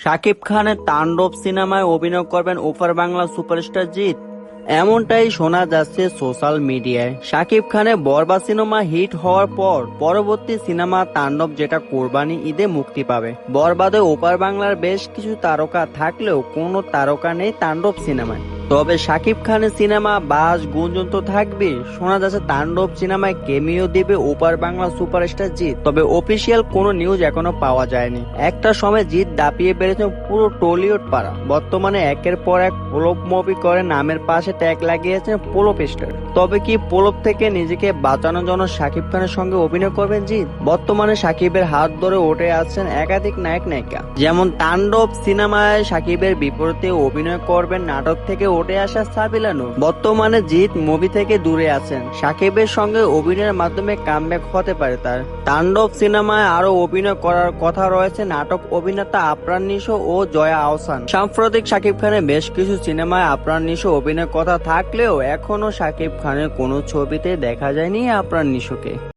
শাকিব খানের তাণ্ডব সিনেমায় অভিনয় করবেন ওপার বাংলা সুপারস্টার জিৎ। এমনটাই শোনা যাচ্ছে সোশ্যাল মিডিয়ায়। শাকিব খানের বরবাদ সিনেমা হিট হওয়ার পর পরবর্তী সিনেমা তাণ্ডব, যেটা কোরবানি ঈদে মুক্তি পাবে। বরবাদে ওপার বাংলার বেশ কিছু তারকা থাকলেও কোনো তারকা নেই তাণ্ডব সিনেমায়। তবে শাকিব খানের সিনেমা বাস গুঞ্জন তো থাকবে। শোনা যাচ্ছে তাণ্ডব সিনেমায় কেমিও দিবে ওপার বাংলা সুপারস্টার জিৎ। তবে অফিসিয়াল কোনো নিউজ এখনো পাওয়া যায়নি। একটা সময় জিৎ দাপিয়ে বেড়েছে পুরো টলিউড পাড়া। বর্তমানে একের পর এক পোলপ মুভি করে নামের পাশে ট্যাগ লাগিয়েছেন পোলপ স্টার। তবে কি পোলপ থেকে নিজেকে বাঁচানোর জন্য শাকিব খানের সঙ্গে অভিনয় করবেন জিৎ? বর্তমানে শাকিবের হাত ধরে উঠে আসছেন একাধিক নায়ক নায়িকা। যেমন তাণ্ডব সিনেমায় শাকিবের বিপরীতে অভিনয় করবেন নাটক থেকে উঠে আসা সাবিলা নূর। বর্তমানে জিৎ মুভি থেকে দূরে আছেন। শাকিবের সঙ্গে অভিনয়ের মাধ্যমে কামব্যাক হতে পারে তার। তাণ্ডব সিনেমায় আরো অভিনয় করার কথা রয়েছে নাটক অভিনেতা আফরান নিশো ও জয়া আহসান। সাম্প্রতিক শাকিব খানের বেশ কিছু সিনেমায় আফরান নিশো অভিনয়ের কথা থাকলেও এখনো শাকিব খানের কোনো ছবিতে দেখা যায়নি আফরান নিশোকে।